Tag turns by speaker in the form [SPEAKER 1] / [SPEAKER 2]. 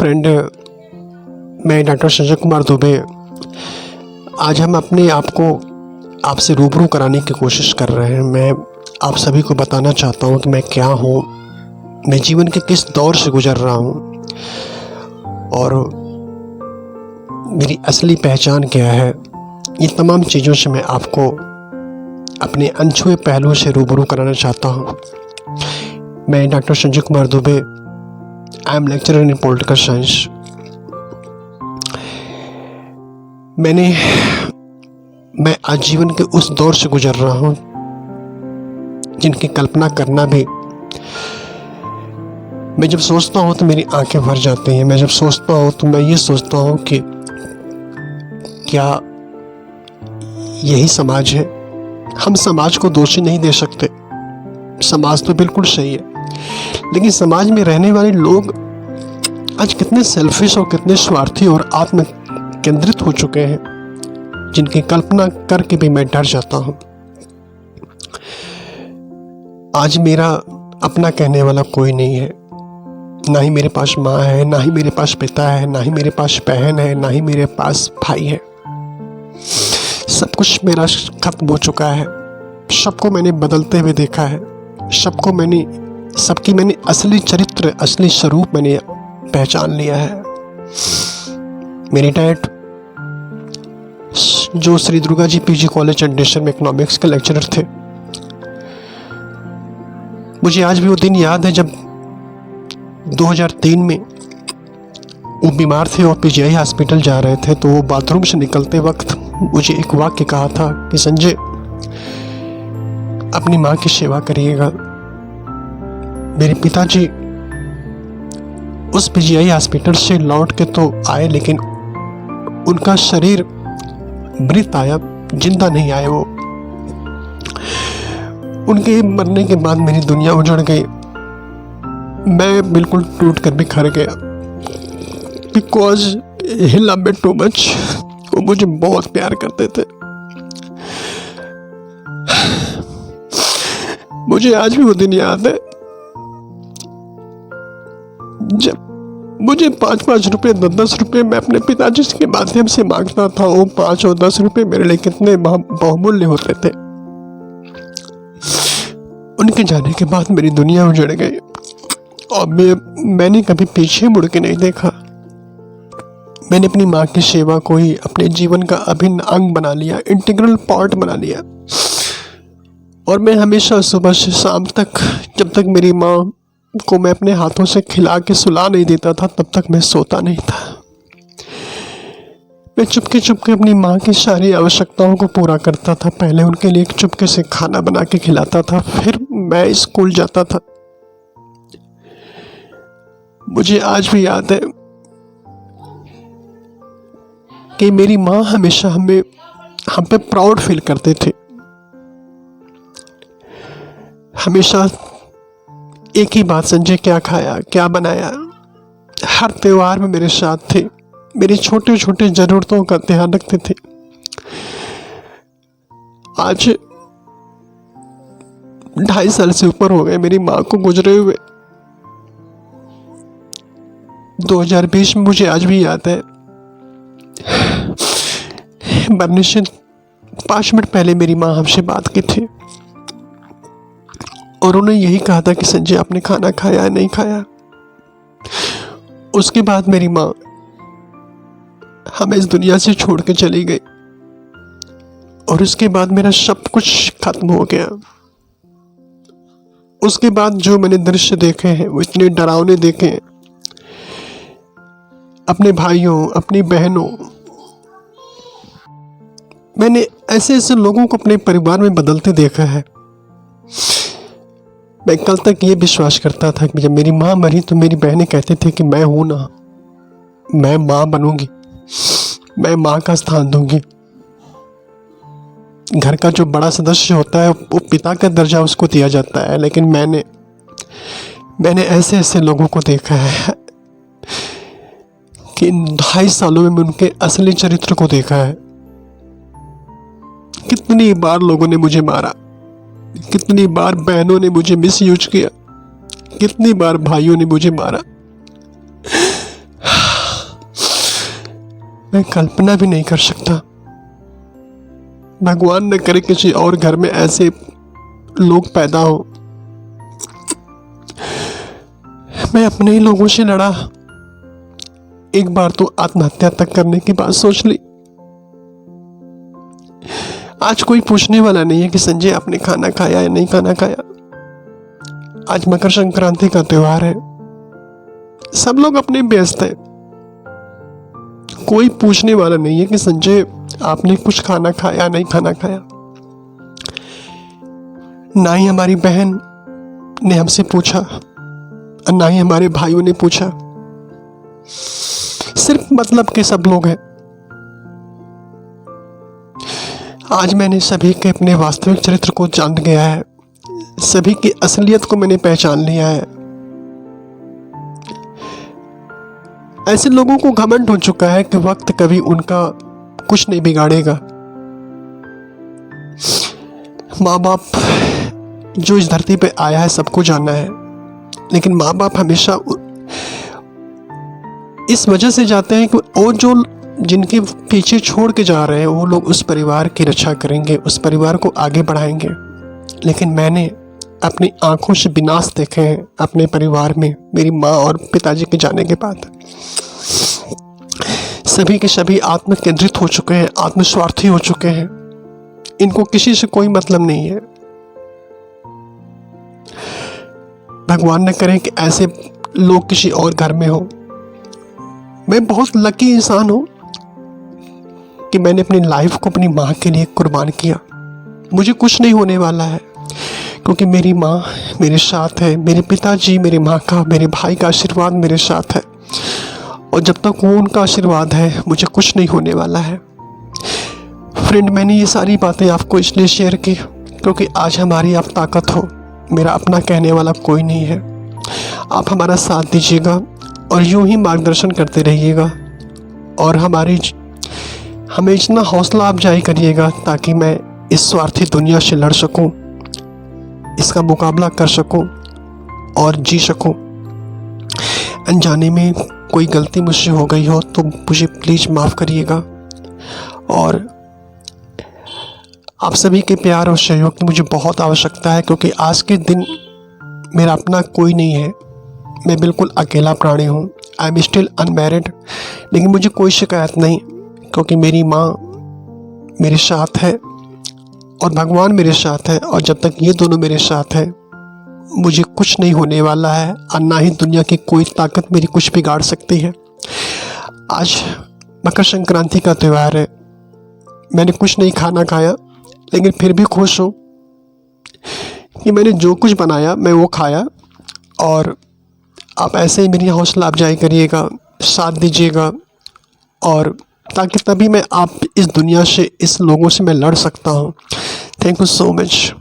[SPEAKER 1] Friend, मैं doctor Sanjay Kumar Dubey. आज हम अपने आप को आपसे रूबरू कराने की कोशिश कर रहे हैं। मैं आप सभी को बताना चाहता हूँ कि मैं क्या हूँ, मैं जीवन के किस दौर से गुजर रहा हूँ और मेरी असली पहचान क्या है। ये तमाम चीज़ों से मैं आपको अपने अनछुए पहलुओं से रूबरू कराना चाहता हूँ। मैं doctor Sanjay Kumar Dubey, I am lecturer in political science. मैं आज जीवन के उस दौर से गुजर रहा हूँ जिनकी कल्पना करना भी, मैं जब सोचता हूँ तो मेरी आंखें भर जाती हैं। मैं जब सोचता हूँ तो मैं ये सोचता हूँ कि क्या यही समाज है। हम समाज को दोषी नहीं दे सकते, समाज तो बिल्कुल सही है, लेकिन समाज में रहने वाले लोग आज कितने सेल्फिश और कितने स्वार्थी और आत्म केंद्रित हो चुके हैं, जिनकी कल्पना करके भी मैं डर जाता हूं। आज मेरा अपना कहने वाला कोई नहीं है, ना ही मेरे पास माँ है, ना ही मेरे पास पिता है, ना ही मेरे पास बहन है, ना ही मेरे पास भाई है। सब कुछ मेरा खत्म हो चुका है। सबको मैंने बदलते हुए देखा है, सबकी मैंने असली चरित्र, असली स्वरूप मैंने पहचान लिया है। मेरे डैड, जो श्री दुर्गा जी पीजी कॉलेज अंडेश्वर में इकोनॉमिक्स के लेक्चरर थे, मुझे आज भी वो दिन याद है जब 2003 में वो बीमार थे और पीजीआई हॉस्पिटल जा रहे थे, तो वो बाथरूम से निकलते वक्त मुझे एक वाक्य कहा था कि संजय, अपनी माँ की सेवा करिएगा। मेरे पिताजी उस पीजीआई हॉस्पिटल से लौट के तो आए, लेकिन उनका शरीर मृत आया, जिंदा नहीं आए वो। उनके मरने के बाद मेरी दुनिया उजड़ गई। मैं बिल्कुल टूट कर बिखर गया, because he love me too much. वो मुझे बहुत प्यार करते थे। मुझे आज भी वो दिन याद है जब मुझे 5-5 रुपए, 10-10 रुपए मैं अपने पिताजी के माध्यम से मांगता था। वो 5 और 10 रुपए मेरे लिए कितने बहुमूल्य होते थे। उनके जाने के बाद मेरी दुनिया उजड़ गई और मैंने कभी पीछे मुड़ के नहीं देखा। मैंने अपनी माँ की सेवा को ही अपने जीवन का अभिन्न अंग बना लिया, इंटीग्रल पार्ट बना लिया। और मैं हमेशा सुबह से शाम तक, जब तक मेरी माँ को मैं अपने हाथों से खिला के सुला नहीं देता था, तब तक मैं सोता नहीं था। मैं चुपके चुपके अपनी माँ की सारी आवश्यकताओं को पूरा करता था। पहले उनके लिए एक चुपके से खाना बना के खिलाता था, फिर मैं स्कूल जाता था। मुझे आज भी याद है कि मेरी माँ हमेशा हम पे प्राउड फील करते थे। हमेशा एक ही बात, संजय क्या खाया, क्या बनाया। हर त्योहार में मेरे साथ थे, मेरी छोटे छोटे जरूरतों का ध्यान रखते थे। आज 2.5 साल से ऊपर हो गए मेरी माँ को गुजरे हुए। 2020 में मुझे आज भी याद है, मरने से 5 मिनट पहले मेरी माँ हमसे बात की थी और उन्होंने यही कहा था कि संजय, आपने खाना खाया है, नहीं खाया। उसके बाद मेरी माँ हमें इस दुनिया से छोड़ के चली गई और उसके बाद मेरा सब कुछ खत्म हो गया। उसके बाद जो मैंने दृश्य देखे हैं वो इतने डरावने देखे हैं। अपने भाइयों, अपनी बहनों, मैंने ऐसे ऐसे लोगों को अपने परिवार में बदलते देखा है। मैं कल तक ये विश्वास करता था कि जब मेरी माँ मरी तो मेरी बहनें कहते थे कि मैं हूं ना, मैं माँ बनूंगी, मैं माँ का स्थान दूंगी। घर का जो बड़ा सदस्य होता है वो पिता का दर्जा उसको दिया जाता है, लेकिन मैंने ऐसे ऐसे लोगों को देखा है कि इन 2.5 सालों में उनके असली चरित्र को देखा है। कितनी बार लोगों ने मुझे मारा, कितनी बार बहनों ने मुझे मिसयूज किया, कितनी बार भाइयों ने मुझे मारा। मैं कल्पना भी नहीं कर सकता। भगवान न करे किसी और घर में ऐसे लोग पैदा हो। मैं अपने ही लोगों से लड़ा, एक बार तो आत्महत्या तक करने की बात सोच ली। आज कोई पूछने वाला नहीं है कि संजय आपने खाना खाया या नहीं खाना खाया। आज मकर संक्रांति का त्योहार है, सब लोग अपने व्यस्त हैं। कोई पूछने वाला नहीं है कि संजय आपने कुछ खाना खाया नहीं खाना खाया। ना ही हमारी बहन ने हमसे पूछा, ना ही हमारे भाइयों ने पूछा। सिर्फ मतलब के सब लोग हैं। आज मैंने सभी के अपने वास्तविक चरित्र को जान गया है, सभी की असलियत को मैंने पहचान लिया है। ऐसे लोगों को घमंड हो चुका है कि वक्त कभी उनका कुछ नहीं बिगाड़ेगा। माँ बाप जो इस धरती पे आया है सबको जानना है, लेकिन माँ बाप हमेशा इस वजह से जाते हैं कि वो जो जिनके पीछे छोड़ के जा रहे हैं वो लोग उस परिवार की रक्षा करेंगे, उस परिवार को आगे बढ़ाएंगे। लेकिन मैंने अपनी आंखों से विनाश देखे हैं अपने परिवार में, मेरी माँ और पिताजी के जाने के बाद। सभी के सभी आत्म केंद्रित हो चुके हैं, आत्मस्वार्थी हो चुके हैं। इनको किसी से कोई मतलब नहीं है। भगवान न करे कि ऐसे लोग किसी और घर में हो। मैं बहुत लकी इंसान हूं कि मैंने अपनी लाइफ को अपनी माँ के लिए कुर्बान किया। मुझे कुछ नहीं होने वाला है, क्योंकि मेरी माँ मेरे साथ है, मेरे पिताजी, मेरी माँ का, मेरे भाई का आशीर्वाद मेरे साथ है। और जब तक वो उनका आशीर्वाद है मुझे कुछ नहीं होने वाला है। फ्रेंड, मैंने ये सारी बातें आपको इसलिए शेयर की क्योंकि आज हमारी आप ताकत हो। मेरा अपना कहने वाला कोई नहीं है। आप हमारा साथ दीजिएगा और यूं ही मार्गदर्शन करते रहिएगा और हमें इतना हौसला अफजाई करिएगा ताकि मैं इस स्वार्थी दुनिया से लड़ सकूं, इसका मुकाबला कर सकूं और जी सकूं। अनजाने में कोई गलती मुझसे हो गई हो तो मुझे प्लीज़ माफ़ करिएगा। और आप सभी के प्यार और सहयोग की मुझे बहुत आवश्यकता है, क्योंकि आज के दिन मेरा अपना कोई नहीं है। मैं बिल्कुल अकेला प्राणी हूँ। आई एम स्टिल अनमैरिड, लेकिन मुझे कोई शिकायत नहीं, क्योंकि मेरी माँ मेरे साथ है और भगवान मेरे साथ है। और जब तक ये दोनों मेरे साथ हैं मुझे कुछ नहीं होने वाला है और ना ही दुनिया की कोई ताकत मेरी कुछ बिगाड़ सकती है। आज मकर संक्रांति का त्यौहार है। मैंने कुछ नहीं खाना खाया, लेकिन फिर भी खुश हूँ कि मैंने जो कुछ बनाया मैं वो खाया। और आप ऐसे ही मेरी हौसला अफजाई करिएगा, साथ दीजिएगा, और ताकि तभी मैं इस दुनिया से, इस लोगों से मैं लड़ सकता हूँ। Thank you so much.